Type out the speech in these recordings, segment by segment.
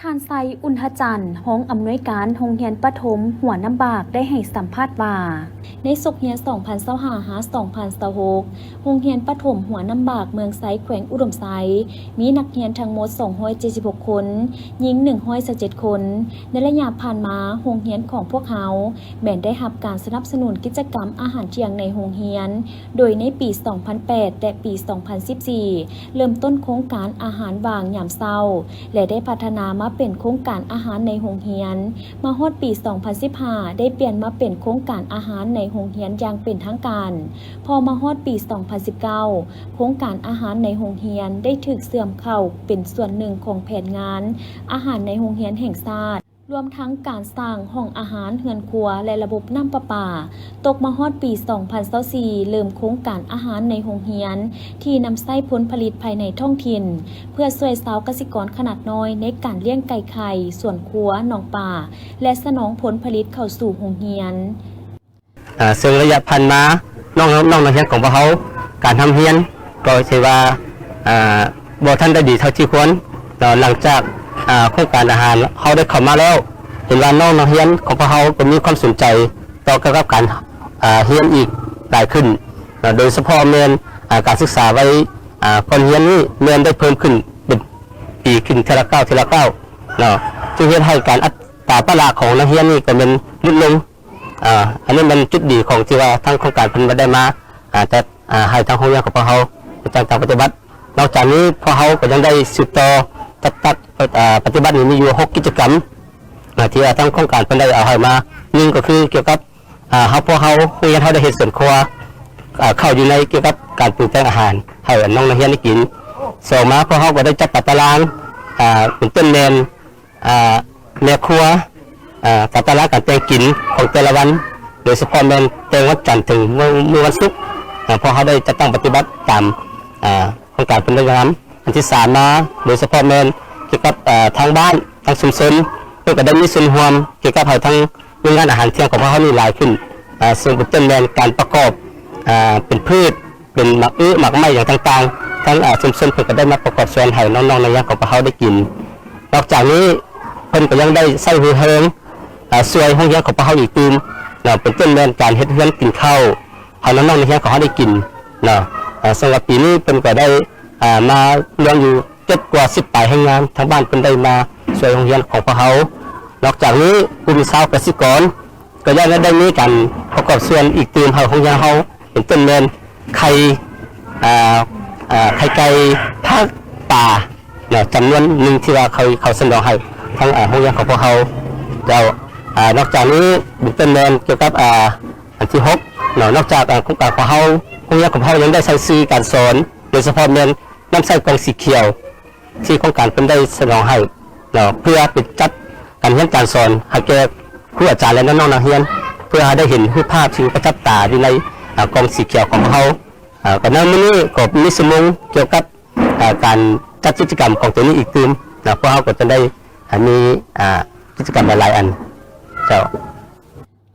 ทานไซอุนทจันทร์ห้องอำนวยการโรงเรียนประถมหัวน้ำบากได้ให้สัมภาษณ์ว่าในศุกร์เรียน2025-2026โรงเรียนประถมหัวน้ำบากเมืองไซแขวงอุดมไซมีนักเรียนทั้งหมด276คนหญิง117คนในระยะผ่านมาโรงเรียนของพวกเขาแม่นได้รับการสนับสนุนกิจกรรมอาหารเที่ยงในโรงเรียนโดยในปี 2008 และปี 2014 เริ่มต้นโครงการอาหารว่างยามเช้าและได้พัฒนามาเป็นโครงการอาหารในโรงเรียนมาฮอดปี 2015 ได้เปลี่ยนมาเป็นโครงการอาหารในโรงเรียนอย่างเป็นทางการพอมาฮอดปี 2019 โครงการอาหารในโรงเรียนได้ถูกเสื่อมเข้าเป็นส่วนหนึ่งของแผนงานอาหารในโรงเรียนแห่งชาติรวมทั้งการสร้างห้องอาหารเรือนครัวและระบบน้ำประปาตกมาฮอดปี 2024 เริ่มโครงการอาหารในโรงเรียนที่นำไส้ผลผลิตภายในท้องถิ่นเพื่อช่วยชาวเกษตรกรขนาดน้อยในการเลี้ยงไก่ไข่สวนครัวหนองป่าและสนองผลผลิตเข้าสู่โรงเรียนซึ่งระยะพันมาน้องนักเรียนของพวกเขาการทำเรียนก็ใช่ว่าบ่ท่านได้ดีเท่าที่ควรหลังจากโครงการอาหารเขาได้เข้ามาแล้วเห็นว่าน้องนักเรียนของพวกเขาก็มีความสนใจต่อเกี่ยวกับการเรียนอีกหลายขึ้นโดยเฉพาะเมนการศึกษาไว้ก่อนเรียนนี้เมนได้เพิ่มขึ้นเป็นปีขึ้นทีละ9จึงเห็นให้การอัตราประหลาดของนักเรียนนี่ก็เป็นลดลงอันนี้มันจุดดีของที่ว่าทั้งโครงการเพิ่นได้มาแต่ให้ทางโรงเรียนของพวกเขาจากปฏิบัตินอกจากนี้พวกเขาก็ยังได้สืบต่อปฏิบัติมีอยู่6กิจกรรมที่ทางโครงการเพิ่นได้เอาให้มาหนึ่งก็คือเกี่ยวกับพวกเขาโรงเรียนเขาได้เฮ็ดสวนครัวเข้าอยู่ในเกี่ยวกับการปรุงแต่งอาหารให้น้องนักเรียนได้กินสองมาพวกเขาก็ได้จัดตารางเป็นต้นแนวครัวตารางการแต่งกินของแต่ละวันโดยเฉพาะแมนแต่งวันจันทร์ถึงมื้อวันศุกร์พอเขาได้จะต้องปฏิบัติตามโครงการเป็นระยะอันที่3มาโดยเฉพาะแมนเกี่ยวกับทางบ้านทางชุมชนเพื่อก็ได้มีส่วนร่วมเกี่ยวกับให้ทั้งโรงงานอาหารเที่ยงของพวกเขานี่หลายขึ้นซึ่งเป็นต้นแมนการประกอบเป็นพืชเป็นหมักหมักไม้อย่างต่างๆทั้งชุมชนเพื่อก็ได้มาประกอบส่วนให้น้องๆในย่างของพวกเขาได้กินนอกจากนี้เพิ่นก็ยังได้ใส่หือเฮิงสวยห้องเรียนของพวกเขาอีกตื่นเป็นต้นแมนการเฮ็ดเรือนกินข้าวให้น้องๆในเรียนของเขาได้กินสำหรับปีนี้เพิ่นก็ได้มาเลี้ยงอยู่7 กว่า 10 ปลายแห่งงานทางบ้านเพิ่นได้มาช่วยโรงเรียนของพวกเขานอกจากนี้กลุ่มชาวเกษตรกรก็ยังได้มีการประกอบส่วนอีกตื่นให้โรงเรียนเขาเป็นต้นแมนไข่ไก่ภาคป่าจำนวนหนึ่งที่ว่าเขาเสนอให้ทั้งโรงเรียนของพวกเขานอกจากนี้บุคคลแมนเกี่ยวกับอันที่6นอกจากโครงการของเขาโรงเรียนของเขายังได้ใช้สื่อการสอนโดยเฉพาะแมนน้ำใส่กล่องสีเขียวที่โครงการเป็นได้เสนอให้เพื่อปิดจัดการเรียนการสอนให้แก่ครูอาจารย์และน้องนักเรียนเพื่อได้เห็นรูปภาพที่ประทับตาอยู่ในกล่องสีเขียวของเขาก็ในมื้อนี้ก็มีสมงเกี่ยวกับการจัดกิจกรรมของตัวนี้อีกตื่นพวกเขาก็จะได้มีกิจกรรมหลายอัน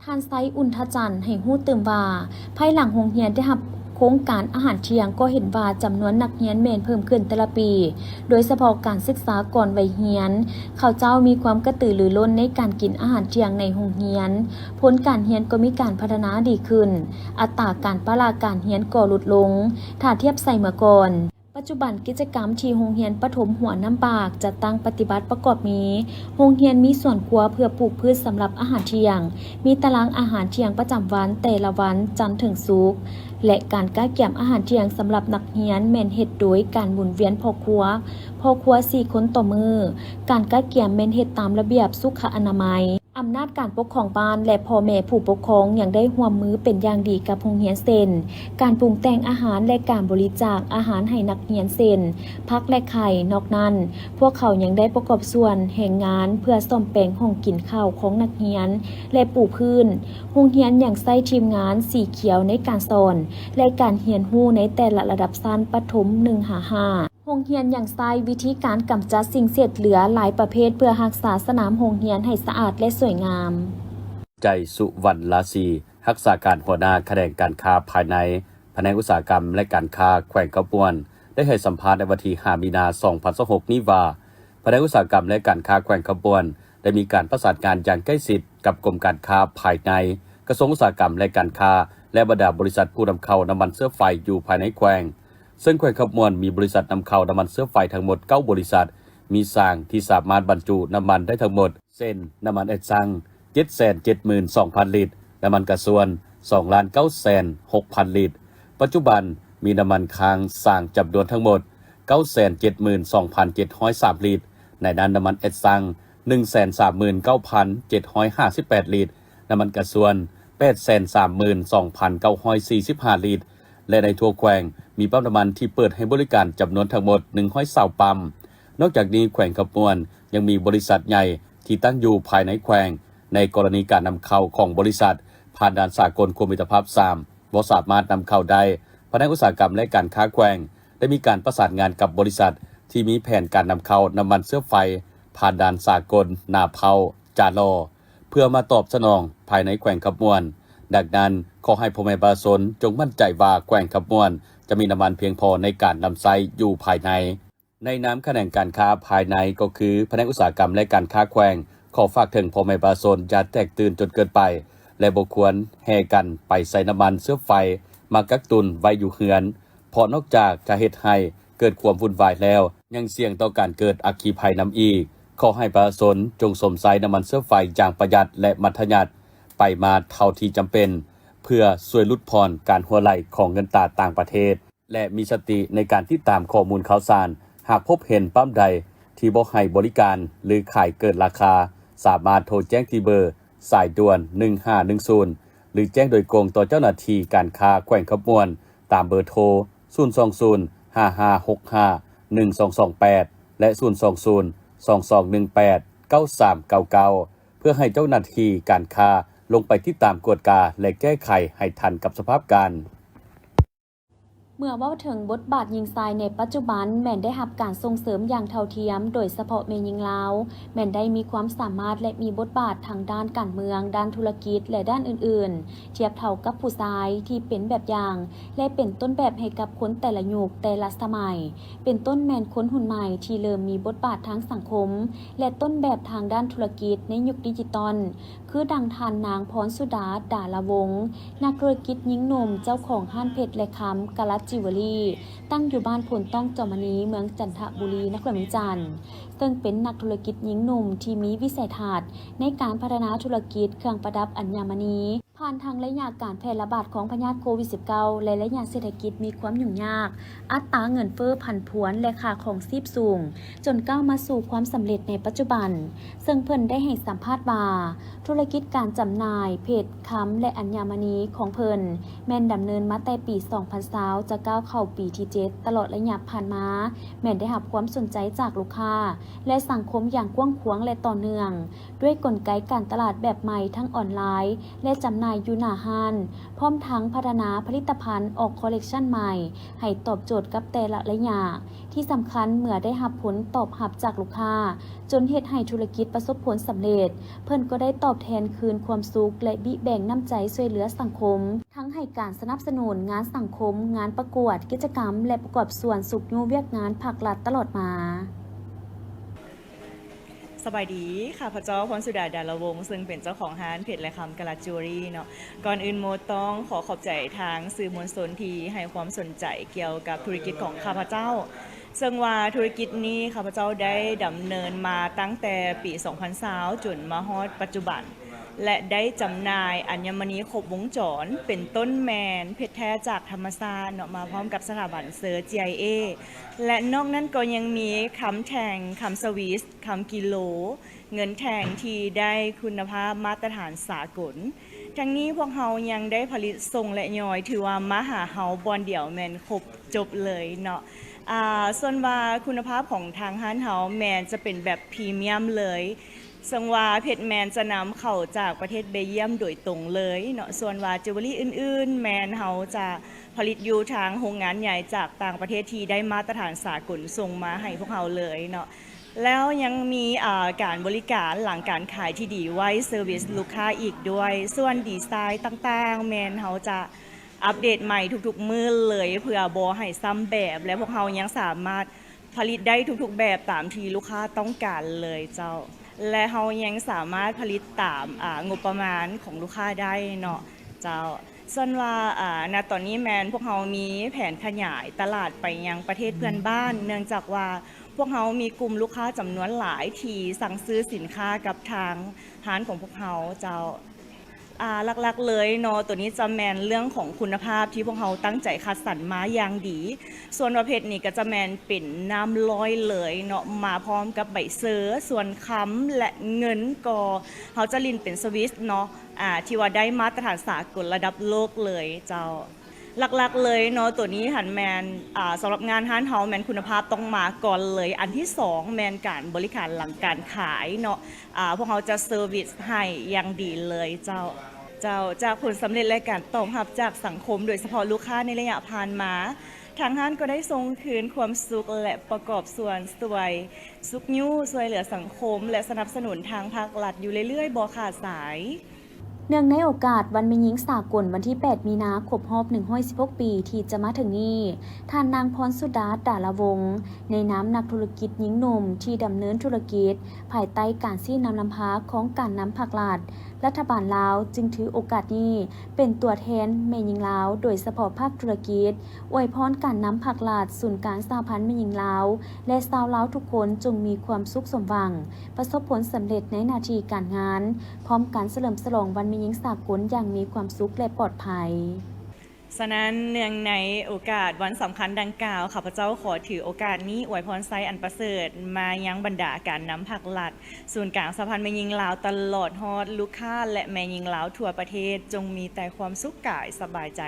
ทานไซอุนทจันทร์ให้ฮู้ตื่มว่าภายหลังโรงเรียนได้รับโครงการอาหารเที่ยงก็เห็นว่าจำนวนนักเรียนเมนเพิ่มขึ้นแต่ละปีโดยเฉพาะการศึกษาก่อนวัยเรียนเขาเจ้ามีความกระตือรือร้นในการกินอาหารเที่ยงในโรงเรียนผลการเรียนก็มีการพัฒนาดีขึ้นอัตราการปราการเรียนก็ลดลงถ้าเทียบใส่เมื่อก่อนปัจจุบันกิจกรรมที่โรงเรียนประถมหัวน้ำบากจะตั้งปฏิบัติประกอบมีโรงเรียนมีสวนครัวเพื่อปลูกพืชสำหรับอาหารเที่ยงมีตารางอาหารเที่ยงประจำวันแต่ละวันจันทร์ถึงศุกร์และการก้าเกี่ยมอาหารเที่ยงสำหรับนักเรียนแม่นเฮ็ดโดยการหมุนเวียนพ่อครัว4 คนต่อมือการก้าเกี่ยมแม่นเฮ็ดตามระเบียบสุขอนามัยอำนาจการปกครองบ้านและพ่อแม่ผู้ปกครองยังได้ร่วมมือเป็นอย่างดีกับโรงเรียนเซนการปรุงแต่งอาหารและการบริจาคอาหารให้นักเรียนเซนพักและไข่นอกนั้นพวกเขายังได้ประกอบส่วนแห่งงานเพื่อซ่อมแปลงห้องกินข้าวของนักเรียนและปลูกพืชโรงเรียนยังใช้ทีมงานสีเขียวในการสอนและการเรียนรู้ในแต่ละระดับชั้นประถม1-5โรงเรียนยังใช้วิธีการกำจัดสิ่งเศษเหลือหลายประเภทเพื่อรักษาสนามโรงเรียนให้สะอาดและสวยงามใจสุวรรณลาศีรักษาการหัวหน้าแขนงการค้าภายในแผนกอุตสาหกรรมและการค้าแขวงกระปวนได้ให้สัมภาษณ์ในวันที่5 มีนาคม 2026 นี้ว่า แผนกอุตสาหกรรมและการค้าแขวงขบวนได้มีการประสานงานอย่างใกล้ชิดกับกรมการค้าภายในกระทรวงอุตสาหกรรมและการค้าและบรรดาบริษัทผู้นำเข้าน้ำมันเชื้อไฟอยู่ภายในแขวงซึ่งแขวงขบวนมีบริษัทนำเข้าน้ำมันเชื้อไฟทั้งหมด9บริษัทมีสร้างที่สามารถบรรจุน้ำมันได้ทั้งหมดเช่นน้ำมันเอซัง 772,000 ลิตรน้ำมันกระส่วน 2,906,000 ลิตรปัจจุบันมีน้ำมันค้างสร้างจำนวนทั้งหมด 972,703 ลิตรในนั้นน้ำมันเอซัง 139,758 ลิตรน้ำมันกระส่วน 832,945 ลิตรและในทั่วแขวงมีปั๊มน้ำมันที่เปิดให้บริการจำนวนทั้งหมด120ปั๊มนอกจากนี้แขวงขบวนยังมีบริษัทใหญ่ที่ตั้งอยู่ภายในแขวงในกรณีการนำเข้าของบริษัทผ่านด่านสากลความมิตรภาพ3บ่สามารถนำเข้าได้แผนกอุตสาหกรรมและการค้าแขวงได้มีการประสานงานกับบริษัทที่มีแผนการนำเข้าน้ำมันเชื้อไฟผ่านด่านสากลนาเผาจาลอเพื่อมาตอบสนองภายในแขวงขบวนดังนั้นขอให้พ่อแม่ประชาชนจงมั่นใจว่าแขวงขบวนจะมีน้ำมันเพียงพอในการนำใช้อยู่ภายในนามแขนงการค้าภายในก็คือแผนกอุตสาหกรรมและการค้าแขวงขอฝากถึงพ่อแม่ประชาชนอย่าแตกตื่นจนเกินไปและบ่ควรแห่กันไปใส่น้ำมันเชื้อไฟมากักตุนไว้อยู่เฮือนเพราะนอกจากจะเฮ็ดให้เกิดความวุ่นวายแล้วยังเสี่ยงต่อการเกิดอัคคีภัยนำอีกขอให้ประชาชนจงสวมใส่น้ำมันเชื้อไฟอย่างประหยัดและมัธยัสถ์ไปมาเท่าที่จำเป็นเพื่อช่วยลดพรการหัวไหลของเงินตราต่างประเทศและมีสติในการติดตามข้อมูลข่าวสารหากพบเห็นปั๊มใดที่บ่ให้บริการหรือขายเกินราคาสามารถโทรแจ้งที่เบอร์สายด่วน1510หรือแจ้งโดยตรงต่อเจ้าหน้าที่การค้าแขวงขบวนตามเบอร์โทร02055651228และ02022189399เพื่อให้เจ้าหน้าที่การค้าลงไปติดตามกวดกาและแก้ไขให้ทันกับสภาพการเมื่อเว้าถึงบทบาทหญิงชายในปัจจุบันแม่นได้รับการส่งเสริมอย่างเท่าเทียมโดยเฉพาะแม่หญิงลาวแม่นได้มีความสามารถและมีบทบาททางด้านการเมืองด้านธุรกิจและด้านอื่นๆเทียบเท่ากับผู้ชายที่เป็นแบบอย่างและเป็นต้นแบบให้กับคนแต่ละยุคแต่ละสมัยเป็นต้นแม่นคนหุ่นใหม่ที่เริ่มมีบทบาททางสังคมและต้นแบบทางด้านธุรกิจในยุคดิจิตอลคือดังทานนางพรสุดาดาลวงศ์นักธุรกิจหญิงหนุ่มเจ้าของห้านเพชรและคำกะลัดจิวเวลรี่ตั้งอยู่บ้านพลต้องจอมณีเมืองจันทบุรีนครเมืองจันทร์ซึ่งเป็นนักธุรกิจหญิงหนุ่มที่มีวิสัยทัศน์ในการพัฒนาธุรกิจเครื่องประดับอัญมณีผ่านทางระยะการแพร่ระบาดของพยาธิโควิด -19 และระยะเศรษฐกิจมีความยุ่งยากอัตราเงินเฟ้อผันผวนและค่าของชีพสูงจนก้าวมาสู่ความสำเร็จในปัจจุบันซึ่งเพิ่นได้ให้สัมภาษณ์ว่าธุรกิจการจำหน่ายเพชรค้ำและอัญมณีของเพิ่นแม่นดำเนินมาแต่ปี 2020 จะก้าวเข้าปีที่ 7 ตลอดระยะผ่านมาแม่นได้รับความสนใจจากลูกค้าและสังคมอย่างกว้างขวางและต่อเนื่องด้วยกลไกการตลาดแบบใหม่ทั้งออนไลน์และจำหน่ายอยู่หน้าห้านพร้อมทั้งพัฒนาผลิตภัณฑ์ออกคอลเลกชันใหม่ให้ตอบโจทย์กับแต่ละระยะที่สำคัญเมื่อได้รับผลตอบรับจากลูกค้าจนเฮ็ดให้ธุรกิจประสบผลสำเร็จเพิ่นก็ได้ตอบแทนคืนความสุขและบิแบ่งน้ำใจช่วยเหลือสังคมทั้งให้การสนับสนุนงานสังคมงานประกวดกิจกรรมและประกอบส่วนสุขอยู่เวียกงานภาครัฐตลอดมาสบายดีค่ะพระเจ้าพรสุดาดาลวงศ์ซึ่งเป็นเจ้าของร้านเพชรและคำกะลัดจิวเวลรี่เนาะก่อนอื่นโมต้องขอขอบใจทางสื่อมวลชนที่ให้ความสนใจเกี่ยวกับธุรกิจของข้าพเจ้าซึ่งว่าธุรกิจนี้ข้าพเจ้าได้ดำเนินมาตั้งแต่ปี2020จนมาฮอดปัจจุบันและได้จำหน่ายอัญมณีครบวงจรเป็นต้นแมนเพชรแท้จากธรรมชาติเนาะมาพร้อมกับสถาบันเซอร์ GIA และนอกนั้นก็ยังมีคำแทงคำสวิสคำกิโลเงินแทงที่ได้คุณภาพมาตรฐานสากลทั้งนี้พวกเรายังได้ผลิตส่งและย่อยถือว่ามาหาเฮาบอนเดี่ยวแมนครบจบเลยเนาะส่วนว่าคุณภาพของทางร้านเฮาแมนจะเป็นแบบพรีเมียมเลยซึ่งว่าเพชรแมนจะนำเข้าจากประเทศเบลเยียมโดยตรงเลยเนาะส่วนว่าจิวเวลรี่อื่นๆแมนเฮาจะผลิตอยู่ทางโรงงานใหญ่จากต่างประเทศที่ได้มาตรฐานสากลส่งมาให้พวกเราเลยเนาะแล้วยังมีการบริการหลังการขายที่ดีไว้เซอร์วิสลูกค้าอีกด้วยส่วนดีไซน์ต่างๆแมนเฮาจะอัปเดตใหม่ทุกๆมื้อเลยเพื่อบ่ให้ซ้ำแบบและพวกเรายังสามารถ ผลิตได้ทุกๆแบบตามที่ลูกค้าต้องการเลยเจ้าและเฮายังสามารถผลิตตามงบประมาณของลูกค้าได้เนาะเจ้าส่วนว่าณตอนนี้แมนพวกเฮามีแผนขยายตลาดไปยังประเทศเพื่อนบ้าน เนื่องจากว่าพวกเฮามีกลุ่มลูกค้าจำนวนหลายที่สั่งซื้อสินค้ากับทางร้านของพวกเฮาเจ้าหลักๆเลยเนาะตัวนี้จะแมนเรื่องของคุณภาพที่พวกเราตั้งใจคัดสรรมาอย่างดี ส่วนประเภทนี้ก็จะแมนเป็นน้ำร้อยเลยเนาะมาพร้อมกับใบเซอร์ส่วนค้ำและเงินก็เขาจะลินเป็นสวิสเนาะที่ว่าได้มาตรฐานสากลระดับโลกเลยเจ้าหลักๆเลยเนาะตัวนี้หันแมนสำหรับงานฮันเฮาแมนคุณภาพต้องมาก่อนเลยอันที่2แมนการบริการหลังการขายเนาะพวกเขาจะเซอร์วิสให้อย่างดีเลยเจ้าจากผลสำเร็จและการตอบรับจากสังคมโดยเฉพาะลูกค้าในระยะผ่านมาทางห้างก็ได้ทรงคืนความสุขและประกอบส่วนสวยสุขยิ้วสวยเหลือสังคมและสนับสนุนทางภาครัฐอยู่เรื่อยๆบ่ขาดสายเนื่องในโอกาสวันแม่หญิงสากลวันที่ 8 มีนาคมรอบ116 ปีที่จะมาถึงนี้ท่านนางพรสุดาดาลวงศ์ในนามนักธุรกิจหญิงหนุ่มที่ดำเนินธุรกิจภายใต้การชี้นำนำพาของการนำภาครัฐบาลลาวจึงถือโอกาสนี้เป็นตัวแทนแม่หญิงลาวโดยเฉพาะภาคธุรกิจอวยพรการนำภาครัฐศูนย์การสหพันธ์แม่หญิงลาวและชาวลาวทุกคนจงมีความสุขสมหวังประสบผลสำเร็จในหน้าที่การงานพร้อมการเฉลิมฉลองวันแม่หญิงสากลอย่างมีความสุขและปลอดภัยฉะนั้นเนื่องในโอกาสวันสำคัญดังกล่าวข้าพเจ้าขอถือโอกาสนี้อวยพรไซอันประเสริฐมายังบรรดาการนำภาครัฐศูนย์กลางสหพันธ์แม่หญิงลาวตลอดฮอดลูกค้าและแม่หญิงลาวทั่วประเทศจงมีแต่ความสุขกายสบายใจ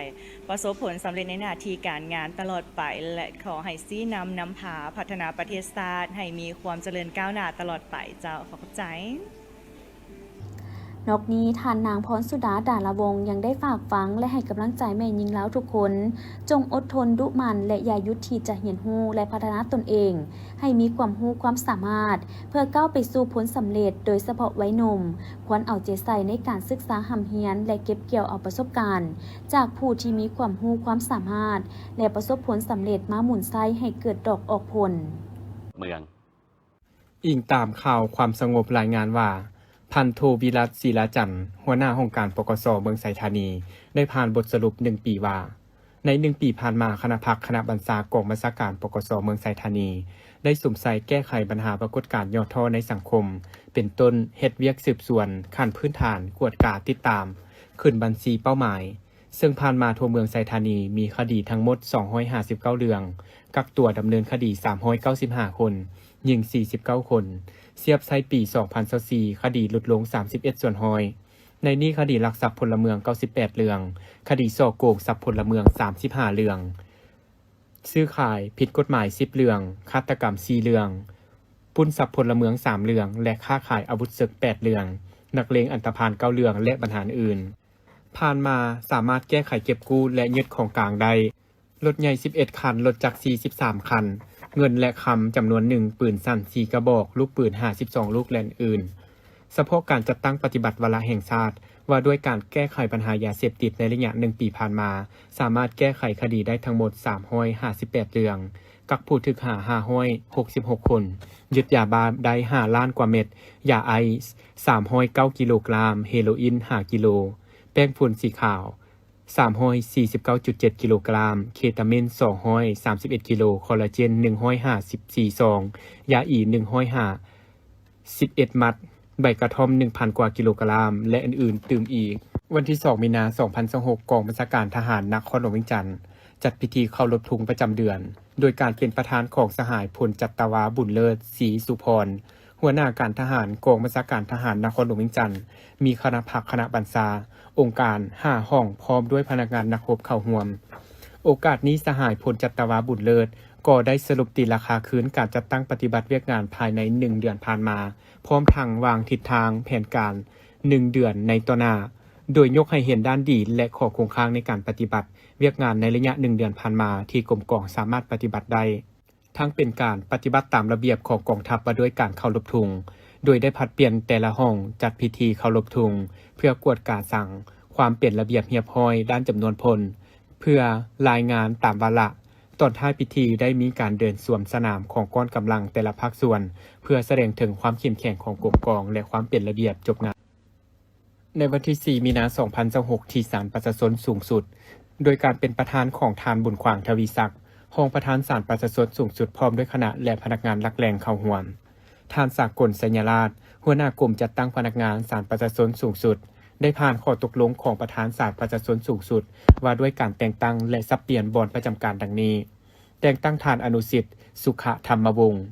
ประสบผลสำเร็จในหน้าที่การงานตลอดไปและขอให้ซี่นำพาพัฒนาประเทศชาติให้มีความเจริญก้าวหน้าตลอดไปเจ้าขอบใจนอกนี้ท่านนางพรสุดาดาลวงศ์ยังได้ฝากฝังและให้กำลังใจแม่หญิงลาวทุกคนจงอดทนดุมันและอย่าหยุดที่จะเรียนรู้และพัฒนาตนเองให้มีความรู้ความสามารถเพื่อก้าวไปสู่ผลสำเร็จโดยเฉพาะวัยหนุ่มควรเอาใจใส่ในการศึกษาหำเฮียนและเก็บเกี่ยวเอาประสบการณ์จากผู้ที่มีความรู้ความสามารถและประสบผลสำเร็จมาหมุนไส้ให้เกิดดอกออกผลเมืองอิงตามข่าวความสงบรายงานว่าพันโทวิรัตศิลาจันทร์หัวหน้าองค์การปกส.เมืองไสธานีได้ผ่านบทสรุป1ปีว่าใน1ปีผ่านมาคณะพักคณะบัญชากองบัญชาการปกส.เมืองไสธานีได้สุ่มใส่แก้ไขปัญหาปรากฏการณ์ย่อท้อในสังคมเป็นต้นเฮ็ดเวียกสืบสวนขั้นพื้นฐานกวดกาติดตามขึ้นบัญชีเป้าหมายซึ่งผ่านมาทั่วเมืองไสธานีมีคดีทั้งหมด259เรื่องกักตัวดำเนินคดี395คนยิง49คนเทียบไซปี2024คดีลดลง31ส่วนห้อยในนี้คดีลักทรัพย์พลเมือง98เรื่องคดีฉ้อโกงทรัพย์พลเมือง35เรื่องซื้อขายผิดกฎหมาย10เรื่องฆาตกรรม4เรื่องปล้นทรัพย์พลเมือง3เรื่องและค้าขายอาวุธศึก8เรื่องนักเลงอันธพาล9เรื่องและปัญหาอื่นผ่านมาสามารถแก้ไขเก็บกู้และยึดของกลางได้รถใหญ่11คันรถจักร43คันเงินและคำจำนวน1ปืนสั้น4กระบอกลูกปืน52ลูกและอื่นเฉพาะการจัดตั้งปฏิบัติวาระแห่งชาติว่าด้วยการแก้ไขปัญหายาเสพติดในระยะ1ปีผ่านมาสามารถแก้ไขคดีได้ทั้งหมด358เรื่องกักผู้ถูกหา566คนยึดยาบ้าได้5ล้านกว่าเม็ดยาไอซ์309กิโลกรัมเฮโรอีน5กิโลแป้งฝุ่นสีขาว349.7 กิโลกรัมเคตามีน231กิโลคอลลาเจน154ซองยาอี111มัดใบกระท่อม 1,000 กว่ากิโลกรัมและอื่นๆตื่มอีกวันที่2มีนาคม2026กองบัญชาการทหารนครหลวงเวียงจันทร์จัดพิธีเคารพธงประจำเดือนโดยการเป็นประธานของสหายพลจัตวาบุญเลิศศรีสุพรหัวหน้าการทหารกองบัญชาการทหารนครหลวงเวียงจันทร์มีคณะพักคณะบัญชาองค์การ5ห้องพร้อมด้วยพนักงานนักรบเข้าร่วมโอกาสนี้สหายพลจัตวาบุญเลิศก็ได้สรุปตีราคาคืนการจัดตั้งปฏิบัติเวียกงานภายใน1เดือนผ่านมาพร้อมทางวางทิศทางแผนการ1เดือนในต่อหน้าโดยยกให้เห็นด้านดีและข้อคงค้างในการปฏิบัติเวียกงานในระยะ1เดือนผ่านมาที่กรมกองสามารถปฏิบัติได้ทั้งเป็นการปฏิบัติตามระเบียบของกองทัพมาด้วยการเคารพธงโดยได้ผลัดเปลี่ยนแต่ละห้องจัดพิธีเคารพธงเพื่อกวดกาสั่งความเป็นระเบียบเรียบร้อยด้านจำนวนพลเพื่อรายงานตามวาระ ตอนท้ายพิธีได้มีการเดินสวมสนามของก้อนกำลังแต่ละภาคส่วน เพื่อแสดงถึงความเข้มแข็งของกรมกองและความเป็นระเบียบจบงานในวันที่ 4 มีนาคม 2026 ที่ศาลประชาชนสูงสุดโดยการเป็นประธานของทานบุญขวางทวีศักดิ์รองประธานศาลประชาชนสูงสุดพร้อมด้วยคณะและพนักงานหลักแหล่งเข้าร่วมทานสากลสัญราชหัวหน้ากลุ่มจัดตั้งพนักงานศาลประชาชนสูงสุดได้ผ่านข้อตกลงของประธานศาลประชาชนสูงสุดว่าด้วยการแต่งตั้งและสับเปลี่ยนบอร์ดประจำการดังนี้แต่งตั้งทานอนุสิทธิ์สุขธรรมวงศ์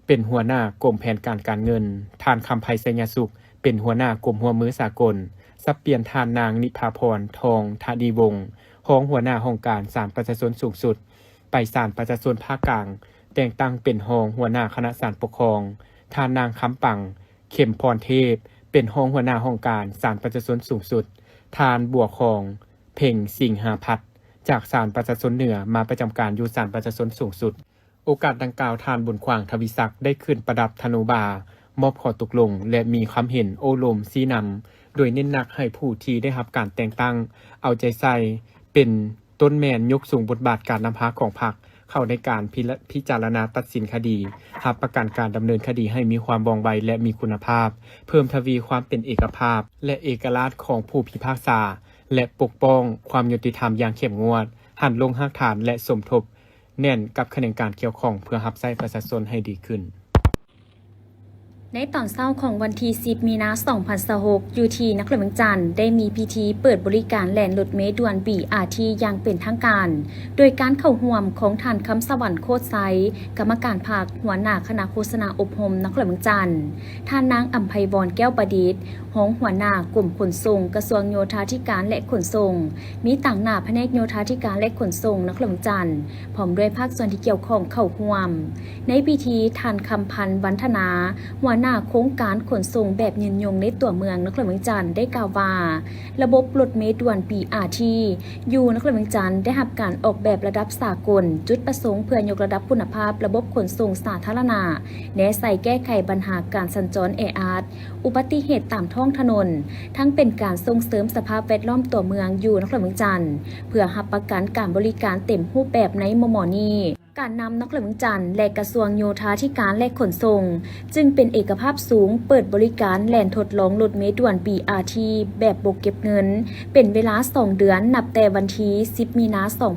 เป็นหัวหน้ากรมแผนการเงินทานคำไพศยสุขเป็นหัวหน้ากรมหัวมือสากลสับเปลี่ยนทานนางนิพาพรทองธาดีวงศ์รองหัวหน้าองค์การศาลประชาชนสูงสุดไปศาลประชาชนภาคกลางแต่งตั้งเป็นรองหัวหน้าคณะศาลปกครองทานนางคำปังเข็มพรเทพเป็นรองหัวหน้าองค์การศาลประชาชนสูงสุดทานบัวคองเพ่งสิงหาพัฒน์จากศาลประชาชนเหนือมาประจำการอยู่ศาลประชาชนสูงสุดโอกาสดังกล่าวทานบุญขวางทวีศักดิ์ได้ขึ้นประดับธนูบามอบข้อตกลงและมีความเห็นโอโลมชี้นำโดยเน้นหนักให้ผู้ที่ได้รับการแต่งตั้งเอาใจใส่เป็นต้นแมนยกสูงบทบาทการนำพาของพรรคเข้าในการพิจารณาตัดสินคดีรับประกันการดำเนินคดีให้มีความว่องไวและมีคุณภาพเพิ่มทวีความเป็นเอกภาพและเอกราชของผู้พิพากษาและปกป้องความยุติธรรมอย่างเข้มงวดหันลงรากฐานและสมทบแน่นกับขบวนการเกี่ยวข้องเพื่อรับใช้ประชาชนให้ดีขึ้นในตอนเช้าของวันที่ 10 มีนาคม 2026 อยู่ที่นครหลวงเวียงจันทน์ได้มีพิธีเปิดบริการแล่นรถเมล์ด่วน BRT อย่างเป็นทางการ โดยการเข้าร่วมของท่านคำสวรรค์โคตรไซกรรมการภาคหัวหน้าคณะโฆษณาอบรมนครหลวงเวียงจันทน์ท่านนางอัมไพวรแก้วประดิษฐ์รองหัวหน้ากลุ่มขนส่งกระทรวงโยธาธิการและขนส่งมีต่างหน้าแผนกโยธาธิการและขนส่งนครหลวงเวียงจันทน์พร้อมด้วยภาคส่วนที่เกี่ยวข้องเข้าร่วมในพิธีท่านคำพันธ์วันธนาหัวหน้าโครงการขนส่งแบบยืนยงในตัวเมืองนครหลวงเวียงจันทน์ได้กล่าวว่าระบบรถเมล์ด่วน BRT อยู่นครหลวงเวียงจันทน์ได้รับการออกแบบระดับสากลจุดประสงค์เพื่อยกระดับคุณภาพระบบขนส่งสาธารณะและใส่แก้ไขปัญหาการสัญจรแออัดอุบัติเหตุตามท้องถนนทั้งเป็นการส่งเสริมสภาพแวดล้อมตัวเมืองอยู่นครหลวงเวียงจันทน์เพื่อรับประกันการบริการเต็มรูปแบบในมม.นี้การนำนครหลวงเวียงจันทน์และกระทรวงโยธาธิการและขนส่งจึงเป็นเอกภาพสูงเปิดบริการแล่นทดลองรถเมล์ด่วน BRT แบบบกเก็บเงินเป็นเวลา2เดือนนับแต่วันที่ 10 มีนาคม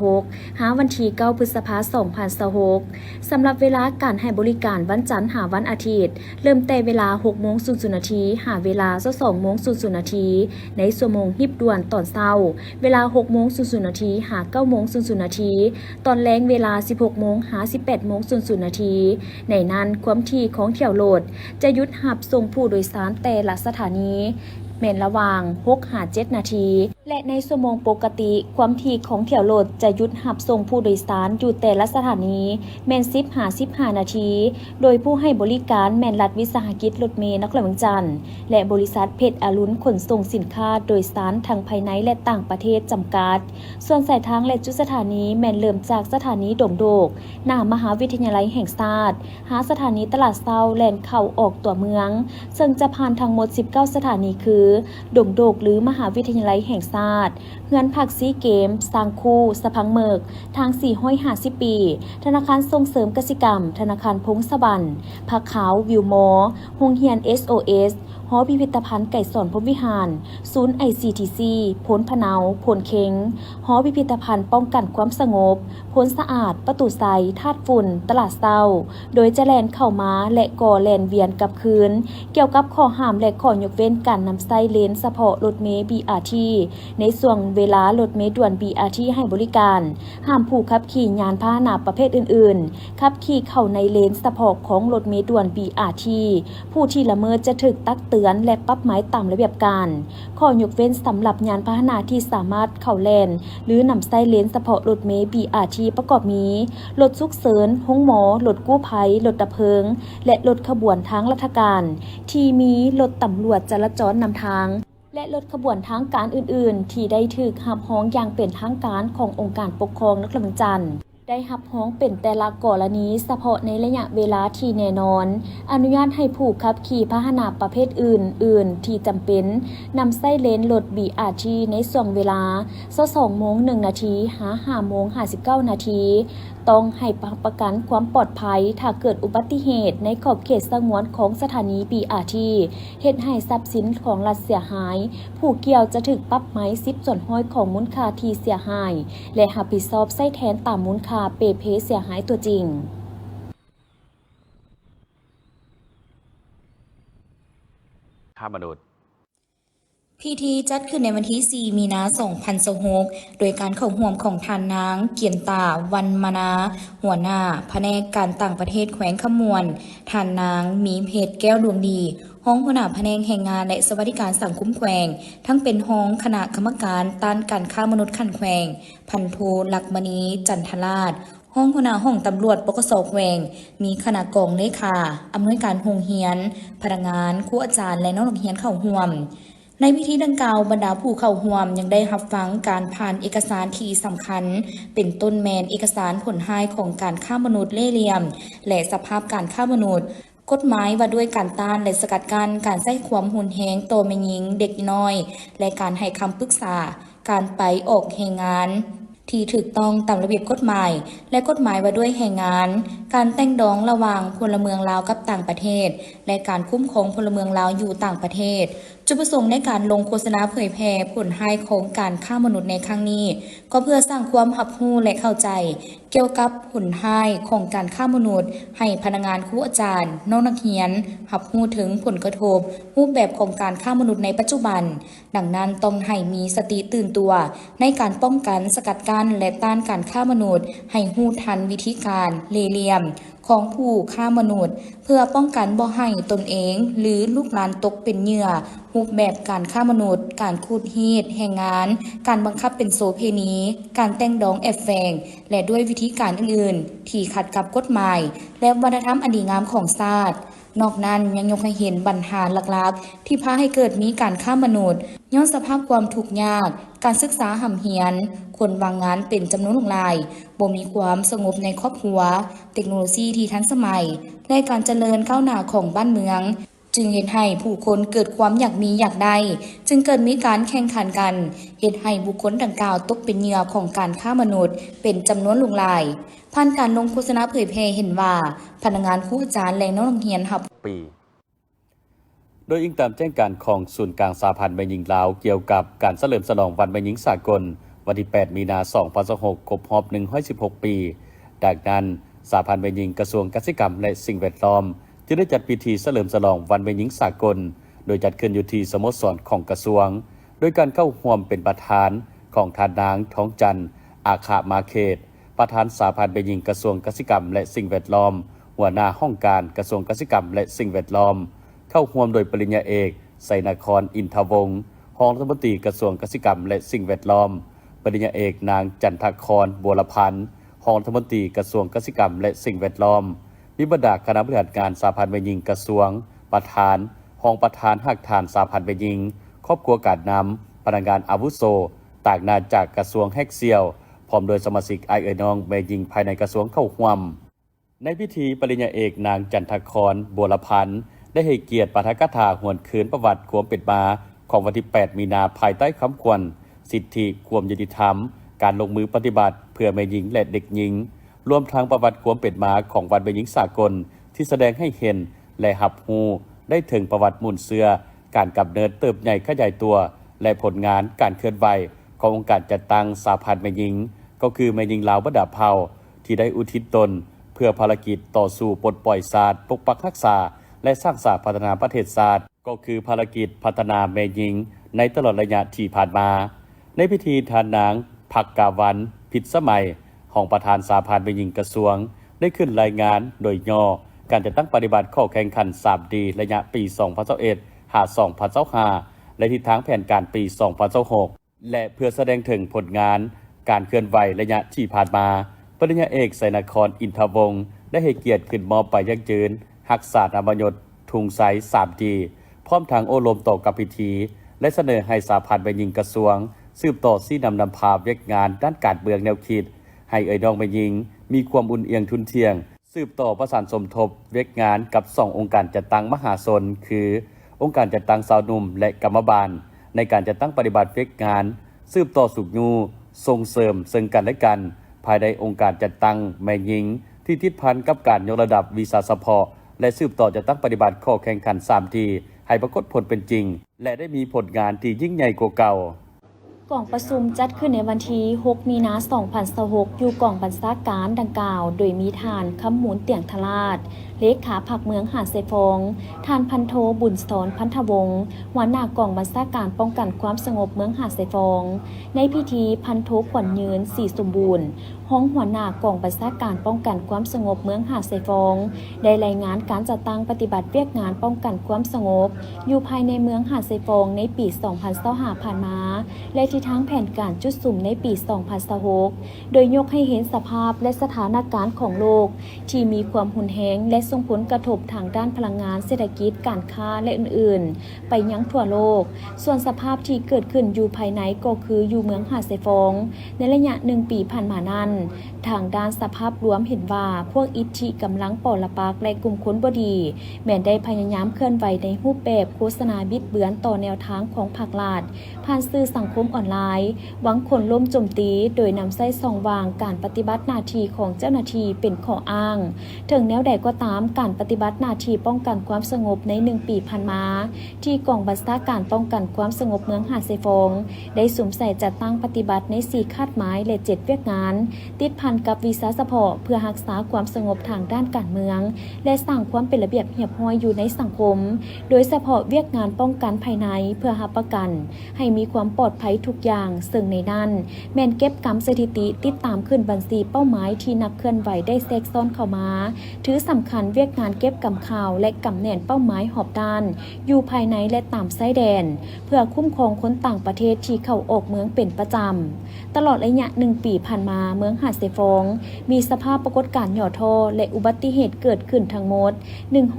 2026 หาวันที่ 9 พฤษภาคม 2026 สำหรับเวลาการให้บริการวันจันทร์หาวันอาทิตย์เริ่มแต่เวลา 6:00 น. หาเวลา 22:00 น. ในชั่วโมงฮิบด่วนตอนเช้าเวลา 6:00 น. หา 9:00 น. ตอนแลงเวลา16 โมงหา 18 โมง 00 นาทีในนั้นความถี่ของเที่ยวโหลดจะหยุดหับส่งผู้โดยสารแต่ละสถานีแม่นระหว่าง 6-7 นาทีและในชั่วโมงปกติความถี่ของเที่ยวโหลดจะหยุดหับส่งผู้โดยสารอยู่แต่ละสถานีแม่น10-15 นาทีโดยผู้ให้บริการแม่นรัฐวิสาหกิจรถเมล์นครหลวงเวียงจันทน์และบริษัทเพชรอรุณขนส่งสินค้าโดยสารทั้งภายในและต่างประเทศจำกัดส่วนสายทางและจุดสถานีแม่นเริ่มจากสถานีดงโดกหน้ามหาวิทยาลัยแห่งชาติหาสถานีตลาดเช้าแล่นเข้าออกตัวเมืองซึ่งจะผ่านทั้งหมด19 สถานีคือดงโดกหรือมหาวิทยาลัยแห่งชาติเฮือนผักซีเกมสร้างคู่สะพังเมิกทาง450 ปีธนาคารส่งเสริมกสิกรรมธนาคารพงศวรรณผักขาววิวมอโรงเรียน SOS หอพิพิธภัณฑ์ไก่สอนพรหมวิหารศูนย์ ICTC โพนพะเนาโพนเค็งหอพิพิธภัณฑ์ป้องกันความสงบโพนสะอาดประตูไซธาตุฝุ่นตลาดเศร้าโดยจะแล่นเข้ามาและก่อแล่นเวียนกับคืนเกี่ยวกับข้อห้ามและข้อยกเว้นการนำไส้เลนเฉพาะรถเมล์ BRT ในส่วนเวลารถเมล์ด่วน BRT ให้บริการห้ามผู้ขับขี่ยานพาหนะประเภทอื่นๆขับขี่เข้าในเลนเฉพาะของรถเมล์ด่วน BRT ผู้ที่ละเมิดจะถูกตักเตือนและปรับหมายตามระเบียบการข้อยกเว้นสำหรับยานพาหนะที่สามารถเข้าแล่นหรือนำไส้เลนเฉพาะรถเมล์ BRT ประกอบมีรถฉุกเฉินห้องหมอรถกู้ภัยรถดับเพลิงและรถขบวนทางราชการที่มีรถตำรวจจราจรนำทางและรถขบวนทางการอื่นๆที่ได้ถูกหับฮ้องอย่างเป็นทางการขององค์การปกครองนครหลวงเวียงจันทน์ ได้รับร้องเป็นแต่ละกรณีเฉพาะในระยะเวลาที่แน่นอน อนุญาตให้ผู้ขับขี่พาหนะประเภทอื่นที่จำเป็นนำใช้เลนรถ BRT ในช่วงเวลา 22:01 น. หา 5:59 น. ต้องให้ประกันความปลอดภัยถ้าเกิดอุบัติเหตุในขอบเขตสงวนของสถานี BRT เฮ็ดให้ทรัพย์สินของรัฐเสียหาย ผู้เกี่ยวจะถูกปรับไหม 10 ส่วนห้อยของมูลค่าที่เสียหาย และรับผิดชอบใช้แทนตามมูลค่าเปเพเสียหายตัวจริง ค้ามนุษย์ พิธีจัดขึ้นในวันที่ 4 มีนาคม 2026 โดยการเข้าร่วมของทานนางเกียรตา วันมานา หัวหน้าแผนกการต่างประเทศแขวงขมวนทานนางมีเพชรแก้วดวงดีห้องหัวหน้าแผนกแรงงานและสวัสดิการสังคมแขวงทั้งเป็นห้องคณะกรรมการต้านการค้ามนุษย์ขั้นแขวงพันโทลักษมณีจันทราชห้องหัวหน้าห้องตำรวจปกส.แขวงมีคณะกองเลขาอำนวยการโรงเรียนพนักงานครูอาจารย์และน้องนักเรียนเข้าร่วมในพิธีดังกล่าวบรรดาผู้เข้าร่วมยังได้รับฟังการผ่านเอกสารที่สำคัญเป็นต้นแมนเอกสารผลหายของการฆ่ามนุษย์เล่ห์เหลี่ยมและสภาพการฆ่ามนุษย์กฎหมายว่าด้วยการต้านและสกัดกั้นการใช้ความหุนแหงต่อแม่หญิงเด็กน้อยและการให้คำปรึกษาการไปออกแรงงานที่ถูกต้องตามระเบียบกฎหมายและกฎหมายว่าด้วยแรงงานการแต่งดองระหว่างพลเมืองลาวกับต่างประเทศและการคุ้มครองพลเมืองลาวอยู่ต่างประเทศจุดประสงค์ในการลงโฆษณาเผยแพร่ผลหายของการฆ่ามนุษย์ในครั้งนี้ก็เพื่อสร้างความรับรู้และเข้าใจเกี่ยวกับผลหายของการฆ่ามนุษย์ให้พนักงานครูอาจารย์น้องนักเรียนรับรู้ถึงผลกระทบรูปแบบของการฆ่ามนุษย์ในปัจจุบันดังนั้นต้องให้มีสติตื่นตัวในการป้องกันสกัดกั้นและต้านการฆ่ามนุษย์ให้รู้ทันวิธีการเล่ห์เหลี่ยมของผู้ฆ่ามนุษย์เพื่อป้องกันบ่ให้ตนเองหรือลูกหลานตกเป็นเหยื่อรูปแบบการฆ่ามนุษย์การคูดฮีดแรงงานการบังคับเป็นโสเภณีการแต่งดองแอบแฝงและด้วยวิธีการอื่นๆที่ขัดกับกฎหมายและวัฒนธรรมอันดีงามของชาตินอกนั้นยังยกให้เห็นปัญหาหลักๆที่พาให้เกิดมีการฆ่ามนุษย์ย้อนสภาพความทุกข์ยากการศึกษาห่ำเหียนคนวางงานเป็นจำนวนหลายบ่มีความสงบในครอบครัวเทคโนโลยีที่ทันสมัยและการเจริญก้าวหน้าของบ้านเมืองจึงเฮ็ดให้ผู้คนเกิดความอยากมีอยากได้จึงเกิดมีการแข่งขันกันเฮ็ดให้บุคคลดังกล่าวตกเป็นเหยื่อของการฆ่ามนุษย์เป็นจำนวนหลายผ่านการลงโฆษณาเผยแพร่เห็นว่าพนักงานครูอาจารย์และน้องนักเรียนรับปีโดยอิงตามแจ้งการของศูนย์กลางสหพันธ์แม่หญิงลาวเกี่ยวกับการเฉลิมฉลองวันแม่หญิงสากลวันที่ 8 มีนาคม 2026 ครบรอบ 116 ปี ดังนั้นสหพันธ์แม่หญิงกระทรวงเกษตรกรรมและสิ่งแวดล้อมจึงได้จัดพิธีเฉลิมฉลองวันแม่หญิงสากลโดยจัดขึ้นอยู่ที่สโมสรของกระทรวงโดยการเข้าร่วมเป็นประธานของทานนางท้องจันทร์อาคามาเขตประธานสหพันธ์แม่หญิงกระทรวงเกษตรกรรมและสิ่งแวดล้อมหัวหน้าห้องการกระทรวงเกษตรกรรมและสิ่งแวดล้อมเข้าร่วมโดยปริญญาเอกไสนครอินทวงศ์รองรัฐมนตรีกระทรวงเกษตรกรรมและสิ่งแวดล้อมปริญญาเอกนางจันทครบัวละพันธ์รองรัฐมนตรีกระทรวงเกษตรกรรมและสิ่งแวดล้อมวิบดาคณะบริหารงานสหพันธ์แม่หญิงกระทรวงประธานรองประธานหักฐานสหพันธ์แม่หญิงครอบครัวการนำพนักงานอาวุโสต่างนาจากกระทรวงแฮกเซียวพร้อมโดยสมาชิกไอเอ๋ยน้องแม่หญิงภายในกระทรวงเข้าร่วมในพิธีปริญญาเอกนางจันทครบัวละพันธ์ได้ให้เกียรติปาฐกถาหวนคืนประวัติความเป็นมาของวันที่ 8 มีนาภายใต้คำขวัญสิทธิความยุติธรรมการลงมือปฏิบัติเพื่อแม่หญิงและเด็กหญิงรวมทั้งประวัติความเป็นมาของวันแม่หญิงสากลที่แสดงให้เห็นและรับรู้ได้ถึงประวัติมูลเสือการกำเนิดเติบใหญ่ขยายตัวและผลงานการเคลื่อนไหวขององค์การจัดตั้งสหพันธ์แม่หญิงก็คือแม่หญิงลาวบดาเผ่าที่ได้อุทิศตนเพื่อภารกิจต่อสู้ปลดปล่อยศาสตร์ปกปักรักษาและสร้างสรรค์พัฒนาประเทศชาติก็คือภารกิจพัฒนาแม่หญิงในตลอดระยะที่ผ่านมาในพิธีทานนางภักกาวันพิษสมัยของประธานสหพันธ์แม่หญิงกระทรวงได้ขึ้นรายงานโดยย่อการจัดตั้งปฏิบัติข้อแข่งขัน 3D ระยะปี 2021 หา 2025 และทิศทางแผนการปี 2026 และเพื่อแสดงถึงผลงานการเคลื่อนไหวระยะที่ผ่านมาปริญญาเอกไสนครอินทวงศ์ได้ให้เกียรติขึ้นมอบไปยั่งยืนหักษาอมยศทุงไซ 3D พร้อมทางโอโลมต่อกับพิธีและเสนอให้สหพันธ์แม่หญิงกระทรวงสืบต่อซี่นำพาเวียกงานด้านการเมืองแนวคิดให้เอ่ยน้องแม่หญิง มีความอุ่นเอียงทุนเทียงสืบต่อประสานสมทบเวกงานกับ2องค์การจัดตั้งมหาชนคือองค์การจัดตั้งสาวหนุ่มและกรรมบาลในการจัดตั้งปฏิบัติเวกงานสืบต่อสุขยูส่งเสริมซึ่งกันและกันภายในองค์การจัดตั้งแม่หญิงที่ทิศพันกับการยกระดับวีซ่าเฉพาะและสืบต่อจัดตั้งปฏิบัติข้อแข่งขัน3ทีให้ปรากฏผลเป็นจริงและได้มีผลงานที่ยิ่งใหญ่กว่าเก่ากล่องประชุมจัดขึ้นในวันที่ 6 มีนาคม 2026 อยู่กล่องบัญชาการดังกล่าว โดยมีทานคำหมุนเตียงทราชเลขาผักเมืองหาดไซฟองทานพันโทบุญสอนพันธวงศ์หัวหน้ากองบัญชาการป้องกันความสงบเมืองหาดไซฟองในพิธีพันโทขวัญยืนสีสมบูรณ์ห้องหัวหน้ากองบัญชาการป้องกันความสงบเมืองหาดไซฟองได้รายงานการจัดตั้งปฏิบัติเวียกงานป้องกันความสงบอยู่ภายในเมืองหาดไซฟองในปี 2025 ผ่านมาและที่ทั้งแผนการจุดสุ่มในปี 2026 โดยยกให้เห็นสภาพและสถานการณ์ของโลกที่มีความหุนแหงและส่งผลกระทบทางด้านพลังงานเศรษฐกิจการค้าและอื่นๆไปยังทั่วโลกส่วนสภาพที่เกิดขึ้นอยู่ภายในก็คืออยู่เมืองหาดไซฟองในระยะ1 ปีผ่านมานั้นทางด้านสภาพรวมเห็นว่าพวกอิทธิกำลังปลปักและกลุ่มคนบดีแม้ได้พยายามเคลื่อนไหวในรูปแบบโฆษณาบิดเบือนต่อแนวทางของภาครัฐผ่านสื่อสังคมออนไลน์หวังคนล้มโจมตีโดยนำไส้ส่องวางการปฏิบัติหน้าที่ของเจ้าหน้าที่เป็นข้ออ้างถึงแนวใดก็ตามการปฏิบัติหน้าที่ป้องกันความสงบใน1 ปีผ่านมาที่กองบัญชาการป้องกันความสงบเมืองหาดไซฟองได้สุ่มใส่จัดตั้งปฏิบัติใน4คาดหมายและ7เวียกงานติดพันกับวีซ่าเฉพาะเพื่อรักษาความสงบทางด้านการเมืองและสร้างความเป็นระเบียบเรียบร้อยอยู่ในสังคมโดยเฉพาะเวียกงานป้องกันภายในเพื่อรับประกันให้มีความปลอดภัยทุกอย่างซึ่งในนั้นแม่นเก็บกำสถิติติดตามขึ้นบัญชีเป้าหมายที่นักเคลื่อนไหวได้แทรกซ้อนเข้ามาถือสำคัญเวียกงานเก็บกำข่าวและกำแหน่นเป้าหมายหอบด้านอยู่ภายในและตามชายแดนเพื่อคุ้มครองคนต่างประเทศที่เข้าออกเมืองเป็นประจำตลอดระยะ1 ปีผ่านมาเมืองหาดไซฟองมีสภาพปรากฏการณ์หย่อท่อและอุบัติเหตุเกิดขึ้นทั้งหมด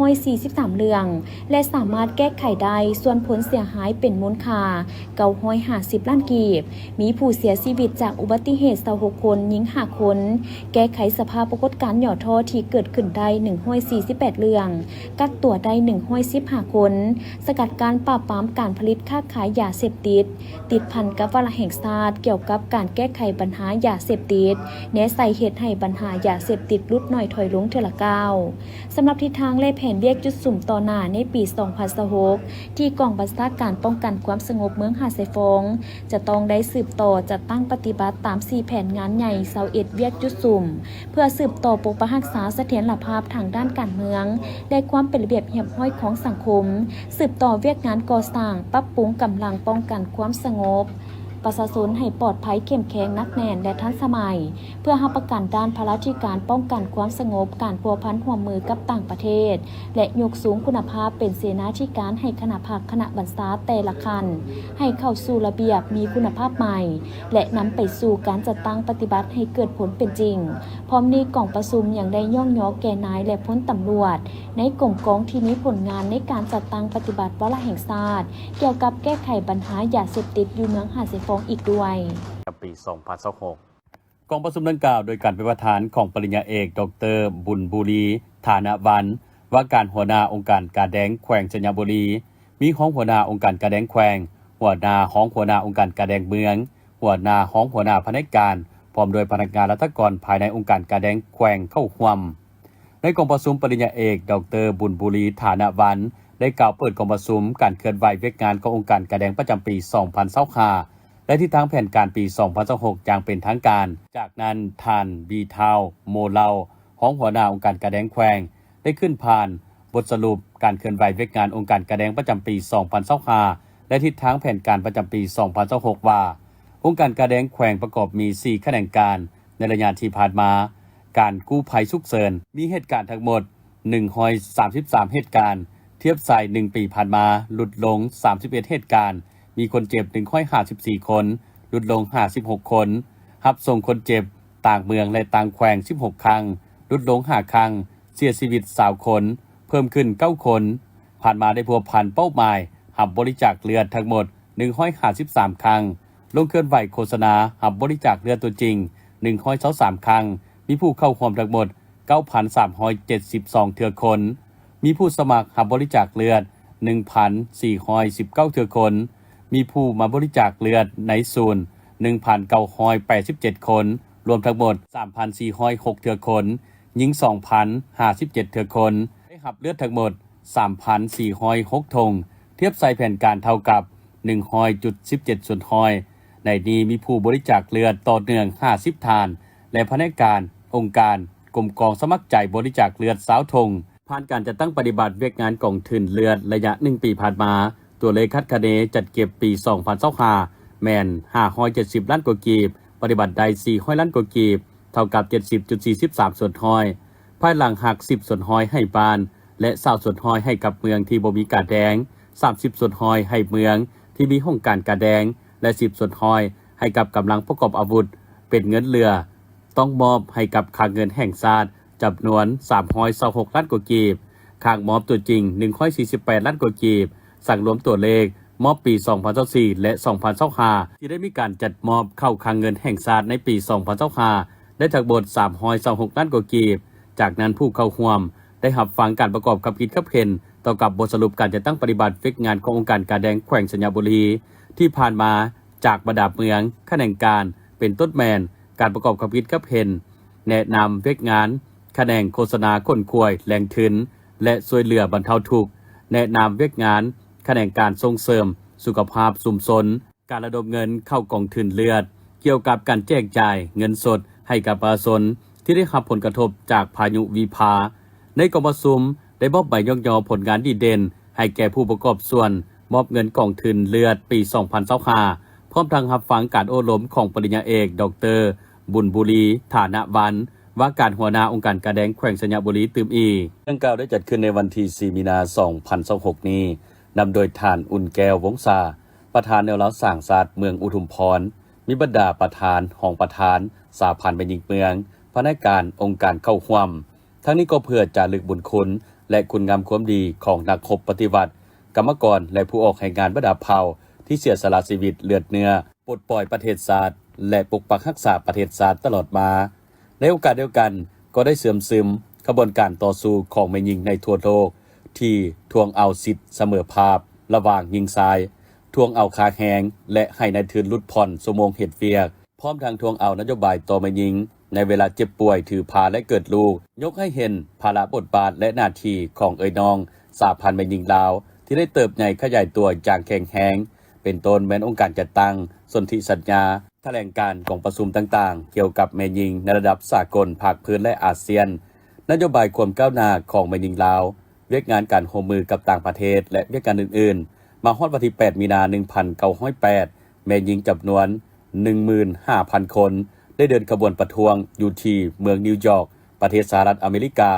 143เรื่องและสามารถแก้ไขได้ส่วนผลเสียหายเป็นมูลค่า950 ล้านกีบมีผู้เสียชีวิตจากอุบัติเหตุ26 คนหญิง5 คนแก้ไขสภาพปรากฏการณ์หย่อท่อที่เกิดขึ้นได้148เรื่องกักตัวได้115 คนสกัดการปราบปรามการผลิตค้าขายยาเสพติดติดพันกับวาระแห่งชาติเกี่ยวกับการแก้ไขปัญหายาเสพติดแนะใส่เหตุให้ปัญหายาเสพติดลดน้อยถอยลงเทอละก้าวสำหรับทิศทางและแผนเวียกจุดสุ่มต่อหน้าในปี 2026 ที่กองบัญชาการป้องกันความสงบเมืองหาดไซฟองจะต้องได้สืบต่อจัดตั้งปฏิบัติตาม4แผนงานใหญ่21เวียกจุดสุ่มเพื่อสืบต่อปกปักรักษาเสถียรภาพทางด้านการเมืองและความเป็นระเบียบเรียบร้อยของสังคมสืบต่อเวียกงานก่อสร้างปรับปรุงกำลังป้องกันความสงบประชาชนให้ปลอดภัยเข้มแข็งนักแน่นและทันสมัยเพื่อรับประกันด้านภารกิจการป้องกันความสงบการพัวพันร่วมมือกับต่างประเทศและยกสูงคุณภาพเป็นเสนาธิการให้คณะภาคคณะบัญชาแต่ละคันให้เข้าสู่ระเบียบมีคุณภาพใหม่และนำไปสู่การจัดตั้งปฏิบัติให้เกิดผลเป็นจริงพร้อมนี้กองประชุมยังได้ย่องย่อแก่นายและพลตำรวจในกลุ่มกองที่มีผลงานในการจัดตั้งปฏิบัติวาระแห่งชาติเกี่ยวกับแก้ไขปัญหายาเสพติดอยู่เมืองหาดไซฟองอีกด้วยปี 2026 กองประชุมดังกล่าวโดยการเป็นประธานของปริญญาเอกดร.บุญบุรีฐานะวันว่าการหัวหน้าองค์การกาแดงแขวงชัญบุรีมีของหัวหน้าองค์การกาแดงแขวงหัวหน้าของหัวหน้าองค์การกาแดงเมืองหัวหน้าของหัวหน้าพนักงานพร้อมโดยพนักงานรัฐกรภายในองค์การกาแดงแขวงเข้าร่วมในกองประชุมปริญญาเอกดร.บุญบุรีฐานะวันได้กล่าวเปิดกองประชุมการเคลื่อนไหวเวียกงานขององค์การกาแดงประจำปี 2025และที่ทางแผนการปี 2026 อย่างเป็นทางการจากนั้นท่านบีเทาโมเลาของหัวหน้าองค์การกาแดงแขวงได้ขึ้นผ่านบทสรุปการเคลื่อนไหวเวียกงานองค์การกาแดงประจำปี 2025 และทิศทางแผนการประจำปี 2026 ว่าองค์การกาแดงแขวงประกอบมี 4 แขนงการในระยะที่ผ่านมาการกู้ภัยฉุกเฉินมีเหตุการณ์ทั้งหมด133เหตุการณ์เทียบใส่1ปีผ่านมาหลุดลง31เหตุการณ์มีคนเจ็บ154คนลดลง56คนรับส่งคนเจ็บต่างเมืองและต่างแขวง16ครั้งลดลง5ครั้งเสียชีวิต20คนเพิ่มขึ้น9คนผ่านมาได้พัวพันเป้าหมายรับบริจาคเลือดทั้งหมด153ครั้งลงเคลื่อนไหวโฆษณารับบริจาคเลือดตัวจริง123ครั้ง มีผู้เข้าร่วมทั้งหมด 9,372 เทื่อคน มีผู้สมัครรับบริจาคเลือด 1,419 เทื่อคน มีผู้มาบริจาคเลือดในศูนย์ 1,987 คน รวมทั้งหมด 3,406 เทื่อคนหญิง 2,057 เทื่อคนได้รับเลือดทั้งหมด 3,406 ธงเทียบใส่แผนการเท่ากับ 100.17 ส่วนห้อย ในนี้มีผู้บริจาคเลือดต่อเนื่อง 50 ทาน และพนักงานองค์การกรมกองสมัครใจบริจาคเลือด20 ธงผ่านการจัดตั้งปฏิบัติเวียกงานกองทุนเลือดระยะ 1 ปีผ่านมา ตัวเลขคาดคะเนจัดเก็บปี 2025แม่น 570 ล้านกว่ากีบ ปฏิบัติใด 400 ล้านกว่ากีบ เท่ากับ 70.43 ส่วนห้อย ภายหลังหัก 10 ส่วนห้อยให้บ้าน และ20 ส่วนห้อยให้กับเมืองที่บ่มีการแดง 30 ส่วนห้อยให้เมืองที่มีห้องการกาแดง และ 10 ส่วนห้อยให้กับกำลังประกอบอาวุธ เป็นเงินเรือ ต้องมอบให้กับค่าเงินแห่งชาติจำนวน 326 ล้านกว่ากีบข้างมอบตัวจริง 148 ล้านกว่ากีบ สั่งรวมตัวเลขมอบปี 2024 และ 2025 ที่ได้มีการจัดมอบเข้าคลังเงินแห่งชาติในปี 2025 ได้ทั้งหมด 326 ล้านกว่ากีบ จากนั้นผู้เข้าร่วมได้รับฟังการประกอบกับคิดขับเข็นต่อกับบทสรุปการจัดตั้งปฏิบัติเฟกงานขององค์การกาแดงแขวงสัญญาบุรีที่ผ่านมาจากบรรดาเมืองแขนงการเป็นต้นแมนการประกอบกับคิดขับเข็นแนะนำเฟกงานแขนงโฆษณาค้นควยแหล่งทุนและช่วยเหลือบรรเทาทุกข์แนะนำเฟกงานแขนงการส่งเสริมสุขภาพสุมชนการระดมเงินเข้ากองทุนเลือดเกี่ยวกับการแจกจ่ายเงินสดให้กับประชาชนที่ได้รับผลกระทบจากพายุวิภาในกองประชุมได้มอบใบย่อผลงานดีเด่นให้แก่ผู้ประกอบส่วนมอบเงินกองทุนเลือดปี 2025พร้อมทั้งรับฟังการโอ้ล้มของปริญญาเอกดร.บุญบุรีฐานะวันว่าการหัวหน้าองค์การกาแดงแขวงสัญญาบุรีตืมอีเรื่องกล่าวได้จัดขึ้นในวันที่ 4 มีนาคม 2026 นี้นำโดยท่านอุ่นแก้ววงศาประธานแนวเล้าสร้างศาสตร์เมืองอุทุมพรมีบรรดาประธานห้องประธานสาพันธ์แม่หญิงเมืองพนักงานองค์การเข้าร่วมทั้งนี้ก็เพื่อจารึกบุญคุณและคุณงามความดีของนักรบปฏิวัติกรรมกรและผู้ออกให้งานประดับเผ่าที่เสียสละชีวิตเลือดเนื้อปลดปล่อยประเทศชาติและปกปักรักษาประเทศชาติตลอดมาในโอกาสเดียวกันก็ได้เสื่อมซึมขบวนการต่อสู้ของแม่หญิงในทั่วโลกที่ทวงเอาสิทธิเสมอภาพระหว่างหญิงชายทวงเอาค่าแฮงและให้นายทุนลดผ่อนชั่วโมงเฮ็ดเวียกพร้อมทางทวงเอานโยบายต่อแม่หญิงในเวลาเจ็บป่วยถือพาและเกิดลูกยกให้เห็นภาระบทบาทและหน้าที่ของเอ่ยน้องสาพันธ์แม่หญิงลาวที่ได้เติบใหญ่ขยายตัวอย่างแข็งแรงเป็นต้นแม้นองค์การจัดตั้งสนธิสัญญาแถลงการของประชุมต่างๆเกี่ยวกับแม่หญิงในระดับสากลภาคพื้นและอาเซียนนโยบายความก้าวหน้าของแม่หญิงลาวเวียกงานการร่วมมือกับต่างประเทศและเวียกงานอื่นๆมาฮอดวันที่ 8 มีนาคม 1908 แม่หญิงจำนวน 15,000 คนได้เดินขบวนประท้วงอยู่ที่เมืองนิวยอร์กประเทศสหรัฐอเมริกา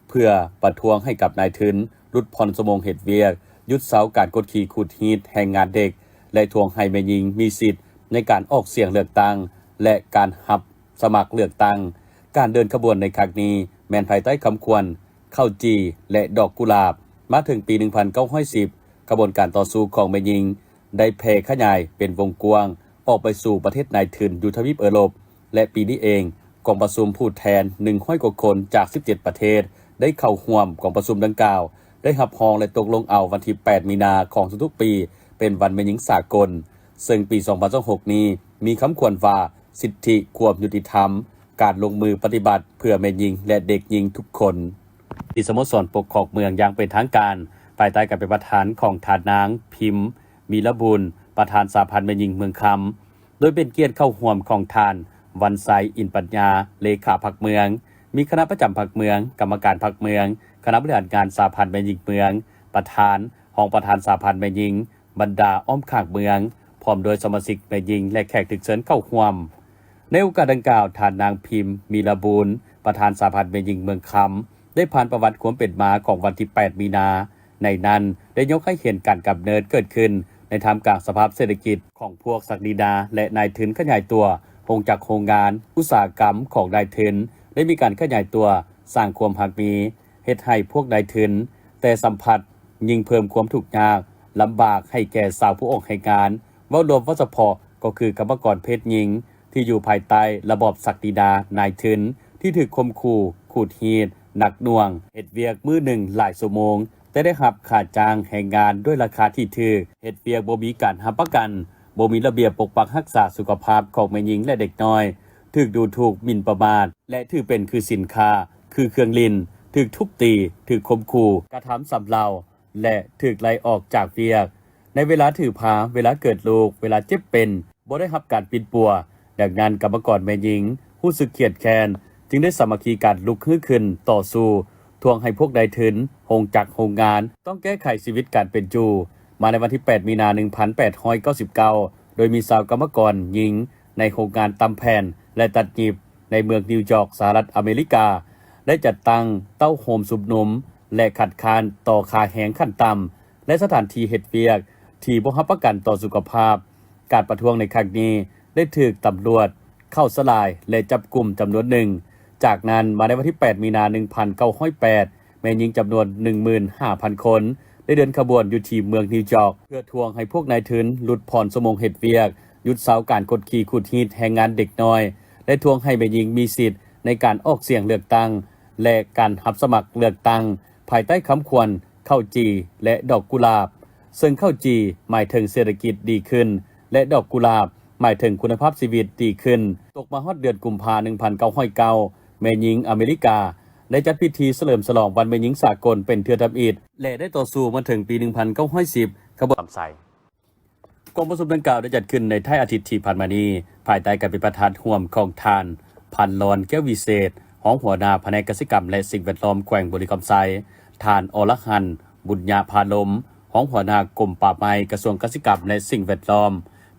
เพื่อประท้วงให้กับนายทุนลดผ่อนชั่วโมงเฮ็ดเวียกหยุดเสาการกดขี่ขูดรีดแรงงานเด็กและทวงให้แม่หญิงมีสิทธิ์ในการออกเสียงเลือกตั้งและการรับสมัครเลือกตั้งการเดินขบวนในครั้งนี้แม้นภายใต้คำควรข้าวจีและดอกกุหลาบมาถึงปี 1910 กระบวนการต่อสู้ของแม่หญิงได้แผ่ขยายเป็นวงกว้างออกไปสู่ประเทศนายทุนอยู่ทวีปยุโรปและปีนี้เองกองประชุมผู้แทน100 กว่าคนจาก 17 ประเทศได้เข้าร่วมกองประชุมดังกล่าวได้รับรองและตกลงเอาวันที่ 8 มีนาคมของทุกๆปีเป็นวันแม่หญิงสากลซึ่งปี 2026 นี้มีคำควรว่าสิทธิความยุติธรรมการลงมือปฏิบัติเพื่อแม่หญิงและเด็กหญิงทุกคนที่สโมสรปกครองเมืองอย่างเป็นทางการภายใต้การเป็นประธานของทานนางพิมพ์มีละบุญประธานสาพันธ์แม่หญิงเมืองคำโดยเป็นเกียรติเข้าร่วมของทานวันไซอินปัญญาเลขาพรรคเมืองมีคณะประจำพรรคเมืองกรรมการพรรคเมืองคณะบริหารงานสาพันธ์แม่หญิงเมืองประธานห้องประธานสาพันธ์แม่หญิงบรรดาอ้อมข้างเมืองพร้อมโดยสมาชิกแม่หญิงและแขกถึกเชิญเข้าร่วมในโอกาสดังกล่าวทานนางพิมพ์มีละบุญประธานสาพันธ์แม่หญิงเมืองคำได้ผ่านประวัติความเป็นมาของวันที่ 8 มีนาในนั้นได้ยกให้เห็นการกำเนิดเกิดขึ้นในท่ามกลางสภาพเศรษฐกิจของพวกศักดินาและนายทุนขยายตัวลงจากโครงงานอุตสาหกรรมของนายทุนได้มีการขยายตัวสร้างความหักมีเฮ็ดให้พวกนายทุนแต่สัมผัสยิ่งเพิ่มความทุกข์ยากลำบากให้แก่สาวผู้ออกให้งานเว้ารวมว่าเฉพาะก็คือกรรมกรเพศหญิงที่อยู่ภายใต้ระบอบศักดินานายทุน ที่ถูกข่มขู่ขูดหีดหนักหน่วงเฮ็ดเวียกมื้อหนึ่งหลายชั่วโมงแต่ได้รับค่าจ้างแรงงานด้วยราคาที่ถูกเฮ็ดเวียกบ่มีการรับประกันบ่มีระเบียบปกปักรักษาสุขภาพของแม่หญิงและเด็กน้อยถูกดูถูกหมิ่นประมาทและถือเป็นคือสินค้าคือเครื่องลิ้นถูกทุบตีถูกข่มขู่กระทำสำเราและถูกไล่ออกจากเวียกในเวลาถือพาเวลาเกิดลูกเวลาเจ็บเป็นบ่ได้รับการปิดปัวดังนั้นกรรมกรแม่หญิงรู้สึกเครียดแค้นจึงได้สามัคคีกันลุกขึ้นต่อสู้ทวงให้พวกนายทุนโรงจักรโรงงานต้องแก้ไขชีวิตการเป็นอยู่มาในวันที่ 8 มีนาคม 1899 โดยมีชาวกรรมกรหญิงในโครงการตำแผ่นและตัดหยิบในเมืองนิวยอร์กสหรัฐอเมริกาได้จัดตั้งเต้าโฮมสุบนมและขัดขานต่อค่าแรงขั้นต่ำและสถานที่เฮ็ดเวียกที่บ่รับประกันต่อสุขภาพการประท้วงในครั้งนี้ได้ถูกตำรวจเข้าสลายและจับกุมจำนวนหนึ่งจากนั้นมาในวันที่ 8 มีนาคม 1908 แม่หญิงจำนวน 15,000 คนได้เดินขบวนอยู่ที่เมืองนิวยอร์กเพื่อทวงให้พวกนายทุนหลุดผ่อนชั่วโมงเฮ็ดเวียกหยุดเสาการกดขี่ขูดหีดแรงงานเด็กน้อยและทวงให้แม่หญิงมีสิทธิ์ในการออกเสียงเลือกตั้งและการรับสมัครเลือกตั้งภายใต้คำควรข้าวจีและดอกกุหลาบซึ่งข้าวจีหมายถึงเศรษฐกิจดีขึ้นและดอกกุหลาบหมายถึงคุณภาพชีวิตดีขึ้นตกมาฮอดเดือนกุมภาพันธ์ 1909 แม่หญิงอเมริกาได้จัดพิธีเฉลิมฉลองวันแม่หญิงสากลเป็นเทือทำอิฐและได้ต่อสู้มาถึงปี 1910 ขบวนใส่กองประชุมดังกล่าวได้จัดขึ้นในท้ายอาทิตย์ที่ผ่านมานี้ภายใต้การเป็นประธานร่วมของทานพันลอนแก้ววิเศษหองหัวหน้าแผนกกสิกรรมและสิ่งแวดล้อมแขวงบริคำไซทานอรหันต์บุญญาพาลมหองหัวหน้ากรมป่าไม้กระทรวงกสิกรรมและสิ่งแวดล้อม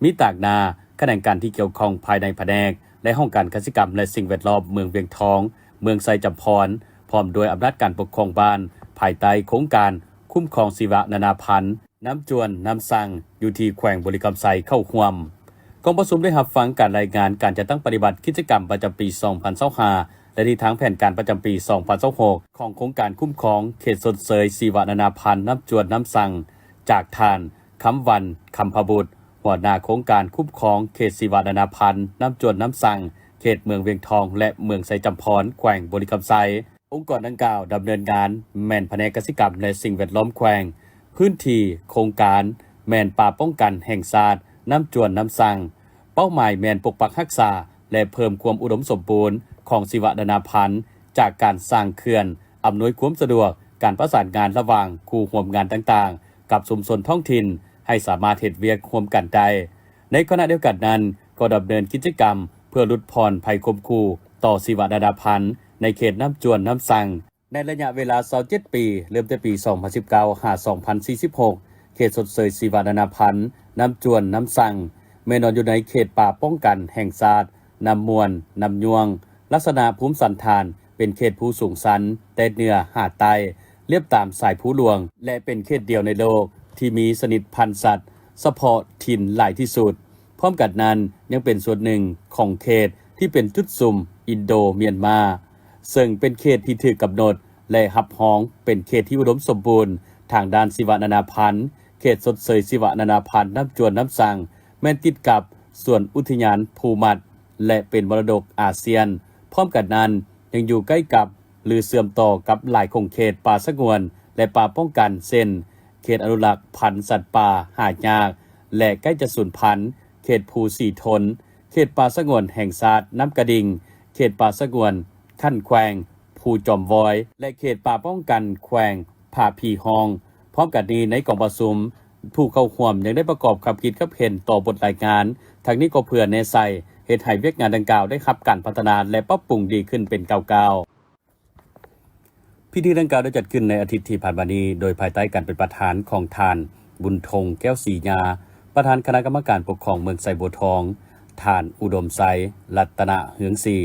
มีตากนาขณะการที่เกี่ยวข้องภายในแผนกและห้องการกสิกรรมและสิ่งแวดล้อมเมืองเวียงทองเมืองไซจำพรพร้อมโดยอำนาจการปกครองบ้านภายใต้โครงการคุ้มครองชีวนานาพันธุ์น้ำจวนน้ำสั่งอยู่ที่แขวงบริคำไซเข้าร่วมกองประชุมได้รับฟังการรายงานการจัดตั้งปฏิบัติกิจกรรมประจำปี 2025และที่ทางแผนการประจำปี 2026 ของโครงการคุ้มครองเขตสดเสยชีวนานาพันธุ์น้ำจวนน้ำสั่งจากทานคำวันคำพบุตรหัวหน้าโครงการคุ้มครองเขตชีวนานาพันธุ์น้ำจวนน้ำสั่งเขตเมืองเวียงทองและเมืองไซจำพรแขวงบริคำไซองค์กรดังกล่าวดำเนินงานแม่นแผนกกสิกรรมและสิ่งแวดล้อมแขวงพื้นที่โครงการแม่นป่าป้องกันแห่งชาติน้ำจวนน้ำสั่งเป้าหมายแม่นปกปักรักษาและเพิ่มความอุดมสมบูรณ์ของชีวนานาพันธุ์จากการสร้างเขื่อนอำนวยความสะดวกการประสานงานระหว่างคู่ร่วมงานต่างๆกับชุมชนท้องถิ่นให้สามารถเฮ็ดเวียกร่วมกันได้ในขณะเดียวกันนั้นก็ดำเนินกิจกรรมเพื่อลดผ่อนภัยข่มขู่ต่อชีวนานาพันธุ์ในเขตน้ำจวนน้ำสั่งในระยะเวลา27ปีเริ่มแต่ปี 2019 หา 2046 เขตสดเสยชีวนานาพันธุ์น้ำจวนน้ำสั่งแม่นอนอยู่ในเขตป่าป้องกันแห่งชาติน้ำมวนน้ำยวงลักษณะภูมิสันฐานเป็นเขตภูสูงชันแต่เหนือหาดใต้เรียบตามสายภูหลวงและเป็นเขตเดียวในโลกที่มีชนิดพันธุ์สัตว์เฉพาะถิ่นหลายที่สุดพร้อมกันนั้นยังเป็นส่วนหนึ่งของเขตที่เป็นจุดซุ่มอินโดเมียนมาซึ่งเป็นเขตที่ถูกกำหนดและหับห้องเป็นเขตที่อุดมสมบูรณ์ทางด้านชีวนานาพันธุ์เขตสดเสยชีวนานาพันธุ์น้ำจวนน้ำสั่งแม่นติดกับส่วนอุทยานภูมัดและเป็นมรดกอาเซียนพร้อมกันนั้นยังอยู่ใกล้กับหรือเสื่อมต่อกับหลายคงเขตป่าสงวนและป่าป้องกันเช่นเขตอนุรักษ์พันธุ์สัตว์ป่าหายากและใกล้จะสูญพันธุ์เขตภูสีทนเขตป่าสงวนแห่งชาติน้ำกระดิ่งเขตป่าสงวนขั้นแขวงภูจอมวอยและเขตป่าป้องกันแขวงผาผีฮองพร้อมกันนี้ในกองประชุมผู้เข้าร่วมยังได้ประกอบความคิดเห็นต่อบทรายงานทั้งนี้ก็เพื่อแน่ใส่เฮ็ดให้เวียกงานดังกล่าวได้รับการพัฒนาและปรับปรุงดีขึ้นเป็นก้าวๆพิธีดังกล่าวได้จัดขึ้นในอาทิตย์ที่ผ่านมานี้โดยภายใต้การเป็นประธานของทานบุญธงแก้วศรีญาประธานคณะกรรมการปกครองเมืองไซบัวทองทานอุดมไซรัตนะเหืองศรี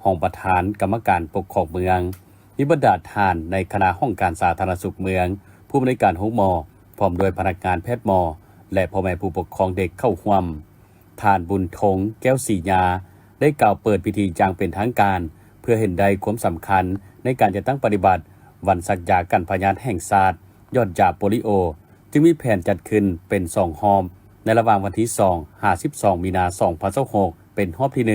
ห้องประธานกรรมการปกครองเมืองนิบรรดาทานในคณะห้องการสาธารณสุขเมืองผู้บริการห้องมอพร้อมโดยพนักงานแพทย์มอและพ่อแม่ผู้ปกครองเด็กเข้าร่วมทานบุญธงแก้วศรีญาได้กล่าวเปิดพิธีอย่างเป็นทางการเพื่อเห็นได้ความสำคัญในการจะตั้งปฏิบัติวันสักยากันพยาธิแห่งชาติยอดยาโปลิโอจึงมีแผนจัดขึ้นเป็น2 หอบในระหว่างวันที่2-12 มีนาคม 2026เป็นหอบที่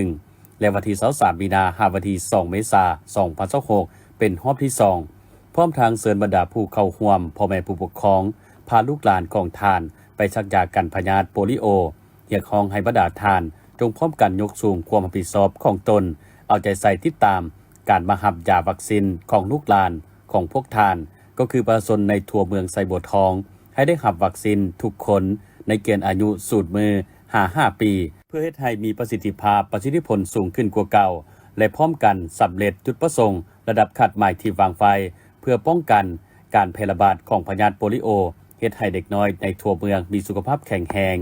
และวันที่23มีนาหาวันที่2เมษายน2026เป็นรอบที่2พร้อมทางเชิญบรรดาผู้เข้าร่วมพ่อแม่ผู้ปกครองพาลูกหลานของทานไปชักยากันพยาธิโปลิโอเรียกร้องให้บรรดาทานจงพร้อมกันยกสูงความรับผิดชอบของตนเอาใจใส่ติดตามการมารับยาวัคซีนของลูกหลานของพวกทานก็คือประชาชนในทั่วเมืองไซบัวทองให้ได้รับวัคซีนทุกคนในเกณฑ์อายุสูตรมือ5 ปี เพื่อให้ไทยมีประสิทธิภาพประสิทธิผลสูงขึ้นกว่าเก่าและพร้อมกันสำเร็จจุดประสงค์ระดับคาดหมายที่วางไว้เพื่อป้องกันการแพร่ระบาดของพยาธิโปลิโอเฮ็ดให้เด็กน้อยในทั่วเมืองมีสุขภาพแข็งแรง